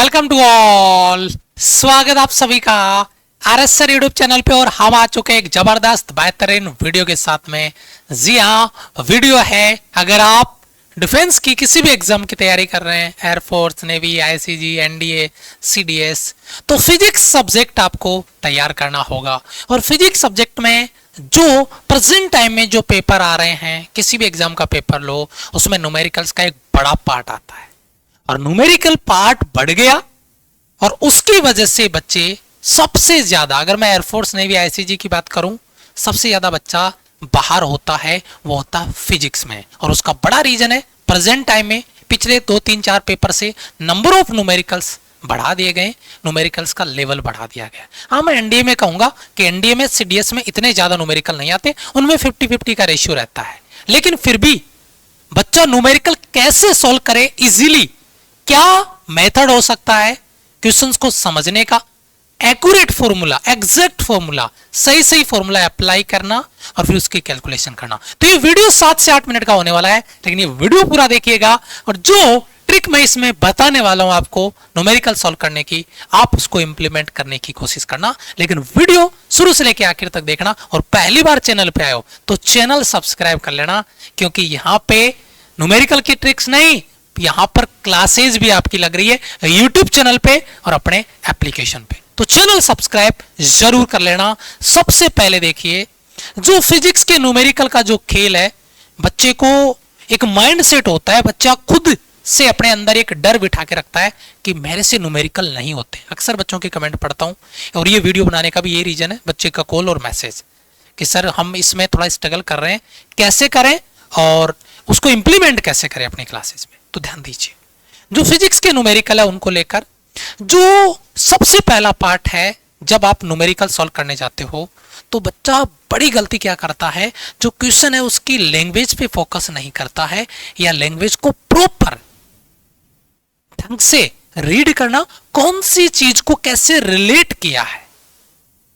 Welcome to all. स्वागत आप सभी का आरएस सर यूट्यूब चैनल पे। और हम आ चुके हैं एक जबरदस्त बेहतरीन वीडियो के साथ में। जी हाँ, वीडियो है अगर आप डिफेंस की किसी भी एग्जाम की तैयारी कर रहे हैं, air force, navy, ICG, NDA, CDS, तो फिजिक्स सब्जेक्ट आपको तैयार करना होगा। और फिजिक्स सब्जेक्ट में जो प्रेजेंट टाइम में जो पेपर आ रहे हैं, किसी भी एग्जाम का पेपर लो, उसमें न्यूमेरिकल्स का एक बड़ा पार्ट आता है और न्यूमेरिकल पार्ट बढ़ गया और उसकी वजह से बच्चे सबसे ज्यादा, अगर मैं एयरफोर्स, नेवी, आईसीजी की बात करूं, सबसे ज्यादा बच्चा बाहर होता है वो होता है फिजिक्स में। और उसका बड़ा रीजन है प्रेजेंट टाइम में पिछले 2-3-4 पेपर से नंबर ऑफ न्यूमेरिकल्स बढ़ा दिए गए, न्यूमेरिकल्स का लेवल बढ़ा दिया गया। हाँ, मैं एनडीए में कहूंगा कि एनडीए में, सीडीएस में इतने ज्यादा न्यूमेरिकल नहीं आते, उनमें 50-50 का रेशियो रहता है। लेकिन फिर भी बच्चा न्यूमेरिकल कैसे सॉल्व करे इजीली, क्या मेथड हो सकता है क्वेश्चंस को समझने का, एक्यूरेट फॉर्मूला, एग्जैक्ट फॉर्मूला, सही सही फॉर्मूला अप्लाई करना और फिर उसकी कैलकुलेशन करना। तो ये वीडियो 7 से 8 मिनट का होने वाला है, लेकिन ये वीडियो पूरा देखिएगा और जो ट्रिक मैं इसमें बताने वाला हूं आपको न्यूमेरिकल सॉल्व करने की, आप उसको इंप्लीमेंट करने की कोशिश करना। लेकिन वीडियो शुरू से लेकर आखिर तक देखना। और पहली बार चैनल पे आए हो तो चैनल सब्सक्राइब कर लेना, क्योंकि यहां पे न्यूमेरिकल की ट्रिक्स नहीं, यहां पर क्लासेस भी आपकी लग रही है यूट्यूब चैनल पे और अपने एप्लीकेशन पे। तो चैनल सब्सक्राइब जरूर कर लेना। सबसे पहले देखिए, जो फिजिक्स के न्यूमेरिकल का जो खेल है, बच्चे को एक माइंड सेट होता है, बच्चा खुद से अपने अंदर एक डर बिठा के रखता है कि मेरे से न्यूमेरिकल नहीं होते। अक्सर बच्चों के कमेंट पढ़ता हूं और ये वीडियो बनाने का भी ये रीजन है, बच्चे का कॉल और मैसेज कि सर हम इसमें थोड़ा स्ट्रगल कर रहे हैं, कैसे करें और उसको इंप्लीमेंट कैसे करें अपनी क्लासेस में। तो ध्यान दीजिए, जो फिजिक्स के न्यूमेरिकल है उनको लेकर जो सबसे पहला पार्ट है, जब आप न्यूमेरिकल सॉल्व करने जाते हो तो बच्चा बड़ी गलती क्या करता है, जो क्वेश्चन है उसकी लैंग्वेज पे फोकस नहीं करता है या लैंग्वेज को प्रॉपर ढंग से रीड करना, कौन सी चीज को कैसे रिलेट किया है,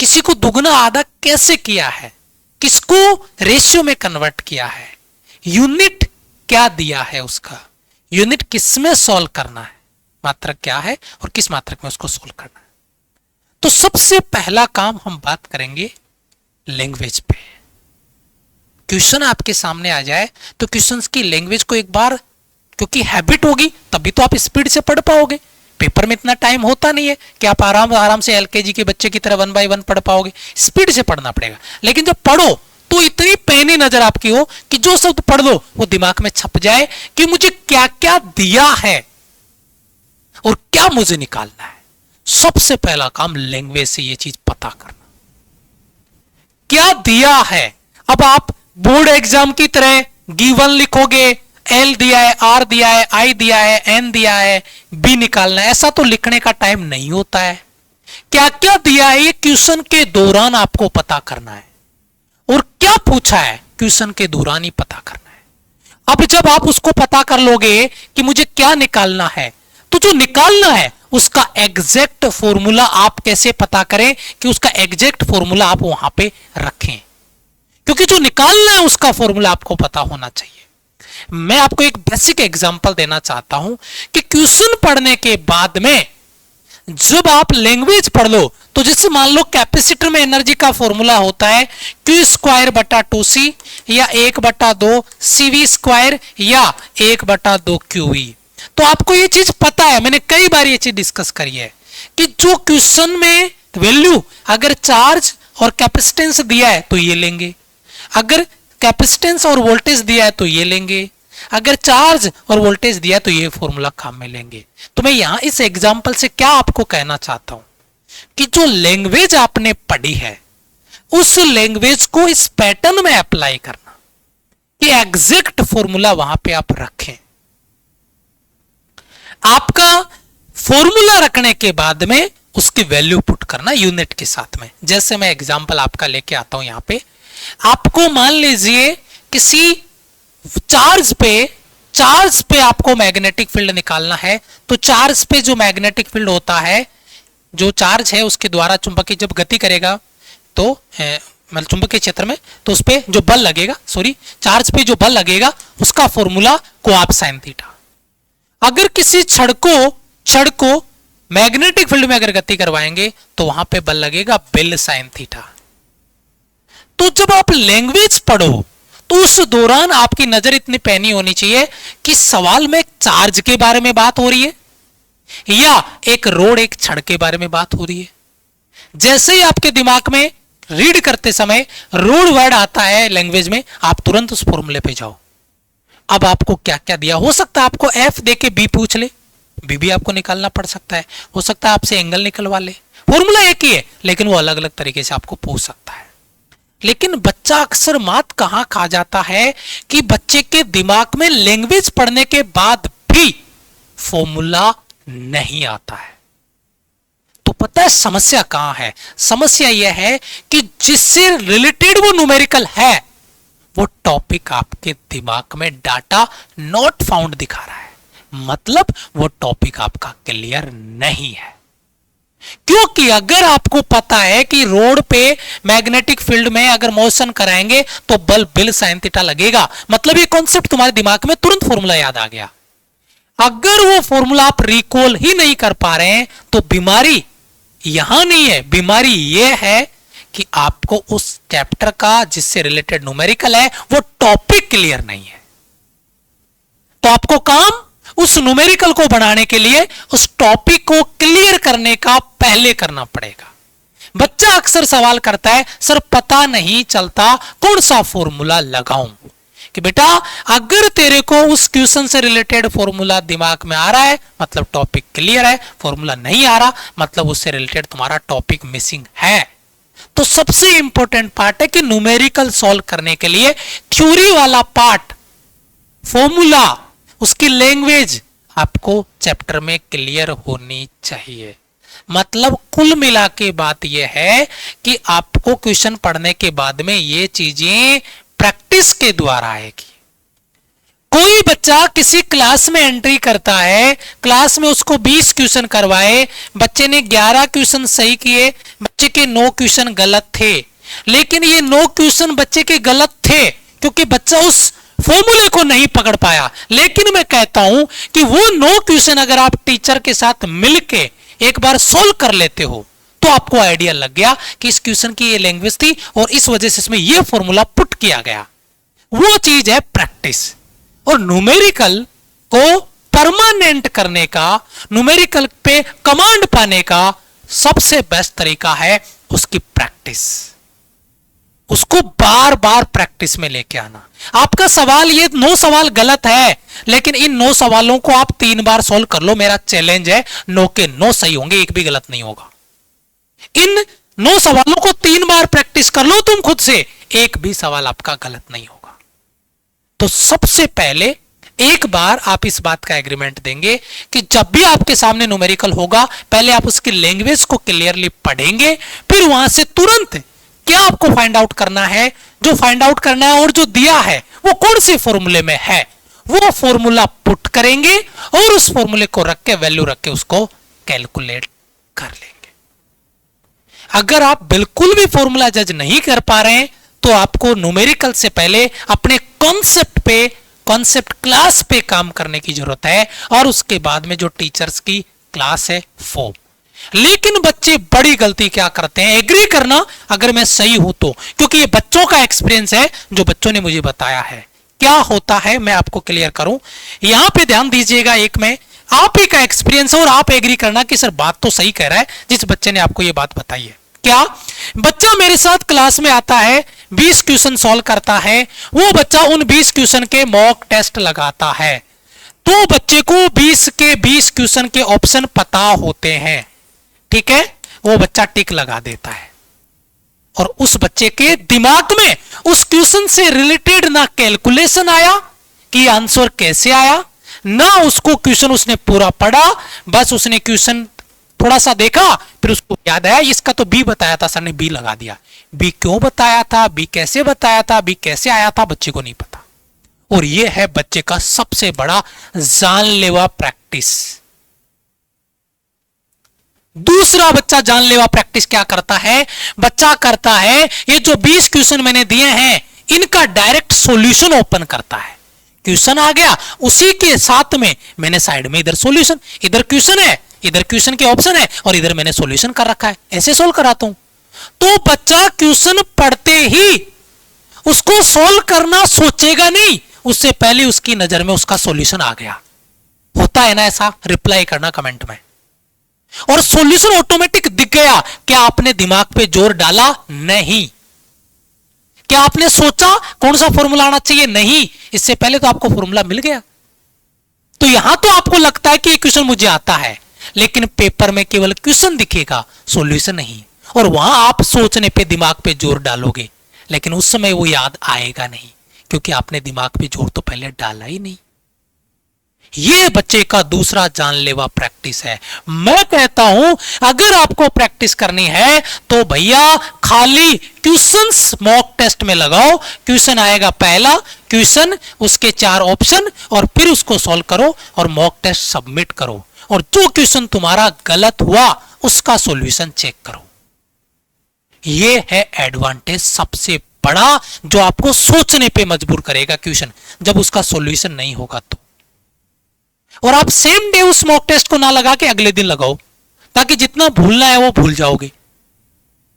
किसी को दुगना आधा कैसे किया है, किसको रेशियो में कन्वर्ट किया है, यूनिट क्या दिया है, उसका यूनिट किसमें सॉल्व करना है, मात्रक क्या है और किस मात्रक में उसको सॉल्व करना है। तो सबसे पहला काम हम बात करेंगे लैंग्वेज पे। क्वेश्चन आपके सामने आ जाए तो क्वेश्चंस की लैंग्वेज को एक बार, क्योंकि हैबिट होगी तभी तो आप स्पीड से पढ़ पाओगे। पेपर में इतना टाइम होता नहीं है कि आप आराम से एलकेजी के बच्चे की तरह 1 बाय 1 पढ़ पाओगे, स्पीड से पढ़ना पड़ेगा। लेकिन जब पढ़ो तो इतनी पैनी नजर आपकी हो कि जो शब्द पढ़ लो वो दिमाग में छप जाए कि मुझे क्या क्या दिया है और क्या मुझे निकालना है। सबसे पहला काम लैंग्वेज से ये चीज पता करना, क्या दिया है। अब आप बोर्ड एग्जाम की तरह गिवन लिखोगे, एल दिया है, आर दिया है, आई दिया है, एन दिया है, बी निकालना है, ऐसा तो लिखने का टाइम नहीं होता है। क्या क्या दिया है ये क्वेश्चन के दौरान आपको पता करना है, और क्या पूछा है क्वेश्चन के दौरान ही पता करना है। अब जब आप उसको पता कर लोगे कि मुझे क्या निकालना है, तो जो निकालना है उसका एग्जैक्ट फॉर्मूला आप कैसे पता करें कि उसका एग्जैक्ट फॉर्मूला आप वहां पे रखें, क्योंकि जो निकालना है उसका फॉर्मूला आपको पता होना चाहिए। मैं आपको एक बेसिक एग्जांपल देना चाहता हूं कि क्वेश्चन पढ़ने के बाद में जब आप लैंग्वेज पढ़ लो, तो जैसे मान लो कैपेसिटर में एनर्जी का फॉर्मूला होता है Q²/2C या 1/2 CV² या 1/2 QE। तो आपको ये चीज पता है, मैंने कई बार ये चीज डिस्कस करी है कि जो क्वेश्चन में वैल्यू अगर चार्ज और कैपेसिटेंस दिया है तो ये लेंगे, अगर कैपेसिटेंस और वोल्टेज दिया है तो ये लेंगे, अगर चार्ज और वोल्टेज दिया है तो ये फॉर्मूला काम में लेंगे। तो मैं यहां इस एग्जांपल से क्या आपको कहना चाहता हूं कि जो लैंग्वेज आपने पढ़ी है उस लैंग्वेज को इस पैटर्न में अप्लाई करना कि एग्जैक्ट फॉर्मूला वहां पे आप रखें। आपका फॉर्मूला रखने के बाद में उसकी वैल्यू पुट करना यूनिट के साथ में। जैसे मैं एग्जांपल आपका लेके आता हूं, यहां पे आपको मान लीजिए किसी चार्ज पे आपको मैग्नेटिक फील्ड निकालना है, तो चार्ज पे जो मैग्नेटिक फील्ड होता है, जो चार्ज है उसके द्वारा चुंबकीय जब गति करेगा तो मतलब चुंबकीय क्षेत्र में, तो उस पे जो बल लगेगा, चार्ज पे जो बल लगेगा उसका फॉर्मूला कोऑप साइन थीटा। अगर किसी छड़ को मैग्नेटिक फील्ड में अगर गति करवाएंगे तो वहां पे बल लगेगा बिल साइन थीटा। तो जब आप लैंग्वेज पढ़ो तो उस दौरान आपकी नजर इतनी पैनी होनी चाहिए कि सवाल में चार्ज के बारे में बात हो रही है या एक रोड एक छड़ के बारे में बात हो रही है। जैसे ही आपके दिमाग में रीड करते समय रोड वर्ड आता है लैंग्वेज में, आप तुरंत उस फॉर्मूले पे जाओ। अब आपको क्या क्या दिया, हो सकता है आपको एफ देके बी पूछ ले, बी भी आपको निकालना पड़ सकता है, हो सकता है आपसे एंगल निकलवा ले। फॉर्मूला एक ही है लेकिन वो अलग अलग तरीके से आपको पूछ सकता है। लेकिन बच्चा अक्सर मात कहां खा जाता है कि बच्चे के दिमाग में लैंग्वेज पढ़ने के बाद भी फॉर्मूला नहीं आता है। तो पता है समस्या कहां है? समस्या यह है कि जिससे रिलेटेड वो न्यूमेरिकल है वो टॉपिक आपके दिमाग में डाटा नॉट फाउंड दिखा रहा है, मतलब वो टॉपिक आपका क्लियर नहीं है। क्योंकि अगर आपको पता है कि रोड पे मैग्नेटिक फील्ड में अगर मोशन कराएंगे तो बल बिल साइन थीटा लगेगा, मतलब ये कॉन्सेप्ट तुम्हारे दिमाग में तुरंत फॉर्मूला याद आ गया। अगर वो फॉर्मूला आप रिकॉल ही नहीं कर पा रहे हैं तो बीमारी यहां नहीं है, बीमारी ये है कि आपको उस चैप्टर का जिससे रिलेटेड न्यूमेरिकल है वो टॉपिक क्लियर नहीं है। तो आपको काम उस न्यूमेरिकल को बनाने के लिए उस टॉपिक को क्लियर करने का पहले करना पड़ेगा। बच्चा अक्सर सवाल करता है सर पता नहीं चलता कौन सा फॉर्मूला लगाऊं। कि बेटा अगर तेरे को उस क्वेश्चन से रिलेटेड फॉर्मूला दिमाग में आ रहा है मतलब टॉपिक क्लियर है, फॉर्मूला नहीं आ रहा मतलब उससे रिलेटेड तुम्हारा टॉपिक मिसिंग है। तो सबसे इंपॉर्टेंट पार्ट है कि न्यूमेरिकल सॉल्व करने के लिए थ्योरी वाला पार्ट, फॉर्मूला, उसकी लैंग्वेज आपको चैप्टर में क्लियर होनी चाहिए। मतलब कुल मिला के बात यह है कि आपको क्वेश्चन पढ़ने के बाद में ये चीजें प्रैक्टिस के द्वारा आएगी। कोई बच्चा किसी क्लास में एंट्री करता है, क्लास में उसको 20 क्वेश्चन करवाए, बच्चे ने 11 क्वेश्चन सही किए, बच्चे के 9 क्वेश्चन गलत थे। लेकिन ये 9 क्वेश्चन बच्चे के गलत थे क्योंकि बच्चा उस फॉर्मूले को नहीं पकड़ पाया। लेकिन मैं कहता हूं कि वो 9 क्वेश्चन अगर आप टीचर के साथ मिलके एक बार सोल्व कर लेते हो तो आपको आइडिया लग गया कि इस क्वेश्चन की ये लैंग्वेज थी और इस वजह से इसमें ये फॉर्मूला पुट किया गया। वो चीज है प्रैक्टिस। और न्यूमेरिकल को परमानेंट करने का, न्यूमेरिकल पे कमांड पाने का सबसे बेस्ट तरीका है उसकी प्रैक्टिस। उसको बार बार प्रैक्टिस में लेके आना। आपका सवाल ये 9 सवाल गलत है लेकिन इन 9 सवालों को आप 3 बार सॉल्व कर लो। मेरा चैलेंज है 9 के 9 सही होंगे, एक भी गलत नहीं होगा। इन 9 सवालों को 3 बार प्रैक्टिस कर लो तुम खुद से, एक भी सवाल आपका गलत नहीं होगा। तो सबसे पहले एक बार आप इस बात का एग्रीमेंट देंगे कि जब भी आपके सामने न्यूमेरिकल होगा पहले आप उसकी लैंग्वेज को क्लियरली पढ़ेंगे, फिर वहां से तुरंत क्या आपको फाइंड आउट करना है, जो फाइंड आउट करना है और जो दिया है वो कौन से फॉर्मूले में है वो फॉर्मूला पुट करेंगे और उस फॉर्मूले को रख के, वैल्यू रख के उसको कैलकुलेट कर लेंगे। अगर आप बिल्कुल भी फॉर्मूला जज नहीं कर पा रहे हैं तो आपको न्यूमेरिकल से पहले अपने कॉन्सेप्ट क्लास पे काम करने की जरूरत है और उसके बाद में जो टीचर्स की क्लास है वो। लेकिन बच्चे बड़ी गलती क्या करते हैं, एग्री करना अगर मैं सही हूं तो, क्योंकि ये बच्चों का एक्सपीरियंस है जो बच्चों ने मुझे बताया है। क्या होता है मैं आपको क्लियर करूं, यहां पे ध्यान दीजिएगा। एक में आप ही का एक्सपीरियंस है और आप एग्री करना कि सर बात तो सही कह रहा है जिस बच्चे ने आपको ये बात बताई है। क्या बच्चा मेरे साथ क्लास में आता है, 20 क्वेश्चन सॉल्व करता है, वो बच्चा उन 20 क्वेश्चन के मॉक टेस्ट लगाता है, तो बच्चे को 20 के 20 क्वेश्चन के ऑप्शन पता होते हैं, ठीक है, वो बच्चा टिक लगा देता है और उस बच्चे के दिमाग में उस क्वेश्चन से रिलेटेड ना कैलकुलेशन आया कि आंसर कैसे आया, ना उसको क्वेश्चन उसने पूरा पढ़ा, बस उसने क्वेश्चन थोड़ा सा देखा फिर उसको याद आया इसका तो बी बताया था, सर ने बी लगा दिया। बी क्यों बताया था, बी कैसे बताया था, बी कैसे आया था, बच्चे को नहीं पता। और यह है बच्चे का सबसे बड़ा जानलेवा प्रैक्टिस। दूसरा बच्चा जानलेवा प्रैक्टिस क्या करता है, बच्चा करता है ये जो 20 क्वेश्चन मैंने दिए हैं इनका डायरेक्ट सॉल्यूशन ओपन करता है। क्वेश्चन आ गया, उसी के साथ में मैंने साइड में इधर सॉल्यूशन, इधर क्वेश्चन है इधर क्वेश्चन के ऑप्शन है और इधर मैंने सॉल्यूशन कर रखा है, ऐसे सोल्व कराता हूं। तो बच्चा क्वेश्चन पढ़ते ही उसको सोल्व करना सोचेगा नहीं, उससे पहले उसकी नजर में उसका सॉल्यूशन आ गया। होता है ना ऐसा? रिप्लाई करना कमेंट में। और सॉल्यूशन ऑटोमेटिक दिख गया। क्या आपने दिमाग पे जोर डाला? नहीं। क्या आपने सोचा कौन सा फॉर्मूला आना चाहिए? नहीं। इससे पहले तो आपको फॉर्मूला मिल गया। तो यहां तो आपको लगता है कि ये क्वेश्चन मुझे आता है, लेकिन पेपर में केवल क्वेश्चन दिखेगा, सॉल्यूशन नहीं। और वहां आप सोचने पे दिमाग पे जोर डालोगे, लेकिन उस समय वो याद आएगा नहीं, क्योंकि आपने दिमाग पे जोर तो पहले डाला ही नहीं। ये बच्चे का दूसरा जानलेवा प्रैक्टिस है। मैं कहता हूं अगर आपको प्रैक्टिस करनी है तो भैया खाली क्वेश्चंस मॉक टेस्ट में लगाओ। क्वेश्चन आएगा पहला क्वेश्चन, उसके 4 ऑप्शन, और फिर उसको सॉल्व करो और मॉक टेस्ट सबमिट करो। और जो क्वेश्चन तुम्हारा गलत हुआ उसका सॉल्यूशन चेक करो। यह है एडवांटेज सबसे बड़ा, जो आपको सोचने पे मजबूर करेगा क्वेश्चन, जब उसका सॉल्यूशन नहीं होगा तो। और आप सेम डे उस मॉक टेस्ट को ना लगा के अगले दिन लगाओ, ताकि जितना भूलना है वो भूल जाओगे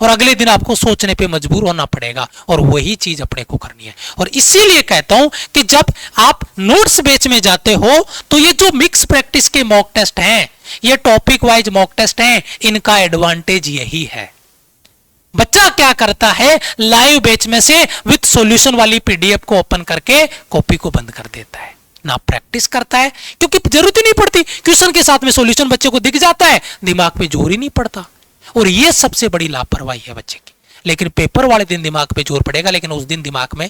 और अगले दिन आपको सोचने पे मजबूर होना पड़ेगा। और वही चीज अपने को करनी है। और इसीलिए कहता हूं कि जब आप नोट्स बैच में जाते हो तो ये जो मिक्स प्रैक्टिस के मॉक टेस्ट हैं, ये टॉपिक वाइज मॉक टेस्ट हैं, इनका एडवांटेज यही है। बच्चा क्या करता है, लाइव बैच में से विद सॉल्यूशन वाली पीडीएफ को ओपन करके कॉपी को बंद कर देता है, ना प्रैक्टिस करता है, क्योंकि जरूरत ही नहीं पड़ती। क्वेश्चन के साथ में सॉल्यूशन बच्चे को दिख जाता है, दिमाग पे जोर ही नहीं पड़ता। और ये सबसे बड़ी लापरवाही है बच्चे की। लेकिन पेपर वाले दिन दिमाग पे जोर पड़ेगा, लेकिन उस दिन दिमाग में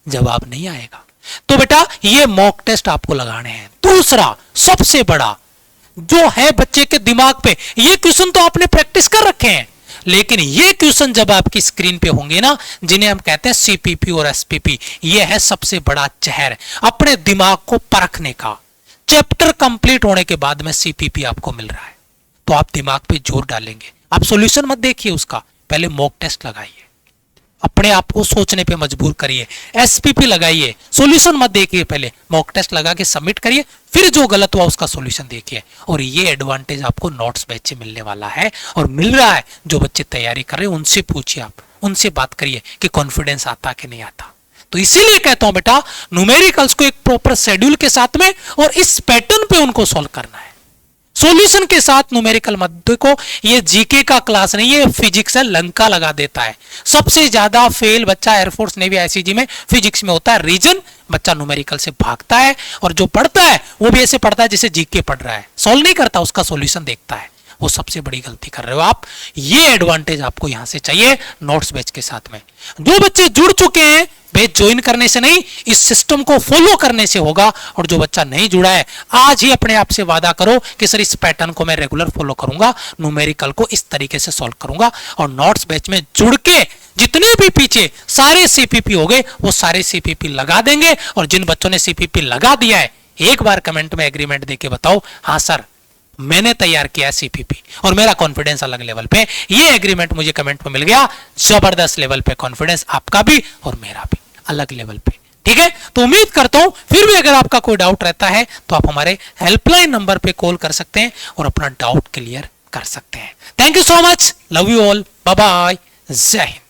जवाब नहीं आएगा। तो बेटा ये मॉक टेस्ट आपको लगाने हैं। दूसरा सबसे बड़ा जो है बच्चे के दिमाग पे, ये क्वेश्चन तो आपने प्रैक्टिस कर रखे हैं, लेकिन ये क्वेश्चन जब आपकी स्क्रीन पे होंगे ना, जिन्हें हम कहते हैं सीपीपी और एसपीपी, ये है सबसे बड़ा जहर अपने दिमाग को परखने का। चैप्टर कंप्लीट होने के बाद में सीपीपी आपको मिल रहा है, तो आप दिमाग पे जोर डालेंगे। आप सॉल्यूशन मत देखिए उसका, पहले मॉक टेस्ट लगाइए, अपने आप को सोचने पे मजबूर करिए। एसपीपी लगाइए, सॉल्यूशन मत देखिए, पहले मॉक टेस्ट लगा के सबमिट करिए, फिर जो गलत हुआ उसका सॉल्यूशन देखिए। और ये एडवांटेज आपको नोट्स बैच से मिलने वाला है और मिल रहा है। जो बच्चे तैयारी कर रहे हैं उनसे पूछिए, आप उनसे बात करिए कि कॉन्फिडेंस आता कि नहीं आता। तो इसीलिए कहता हूं बेटा, न्यूमेरिकल्स को एक प्रॉपर शेड्यूल के साथ में और इस पैटर्न पे उनको सॉल्व करना है। सॉल्यूशन के साथ न्यूमेरिकल मत देखो, ये जीके का क्लास नहीं है, फिजिक्स है, लंका लगा देता है। सबसे ज्यादा फेल बच्चा एयरफोर्स नेवी आईसीजी में फिजिक्स में होता है। रीजन, बच्चा न्यूमेरिकल से भागता है, और जो पढ़ता है वो भी ऐसे पढ़ता है जैसे जीके पढ़ रहा है, सॉल्व नहीं करता, उसका सॉल्यूशन देखता है। वो सबसे बड़ी गलती कर रहे हो आप। ये एडवांटेज आपको यहां से चाहिए नोट्स बैच के साथ में। जो बच्चे जुड़ चुके हैं, बैच ज्वाइन करने से नहीं, इस सिस्टम को फॉलो करने से होगा। और जो बच्चा नहीं जुड़ा है, आज ही अपने आप से वादा करो कि सर इस पैटर्न को मैं रेगुलर फॉलो करूंगा, न्यूमेरिकल को इस तरीके से सॉल्व करूंगा। और नोट्स बैच में जुड़ के जितने भी पीछे सारे सीपीपी हो गए, वो सारे सीपीपी लगा देंगे। और जिन बच्चों ने सीपीपी लगा दिया है, एक बार कमेंट में एग्रीमेंट देके बताओ, हाँ सर मैंने तैयार किया सीपीपी और मेरा कॉन्फिडेंस अलग लेवल पे। ये एग्रीमेंट मुझे कमेंट में मिल गया। जबरदस्त लेवल पे कॉन्फिडेंस आपका भी और मेरा भी, अलग लेवल पे। ठीक है, तो उम्मीद करता हूं, फिर भी अगर आपका कोई डाउट रहता है तो आप हमारे हेल्पलाइन नंबर पे कॉल कर सकते हैं और अपना डाउट क्लियर कर सकते हैं। Thank you so much, love you all, bye bye, जय हिंद।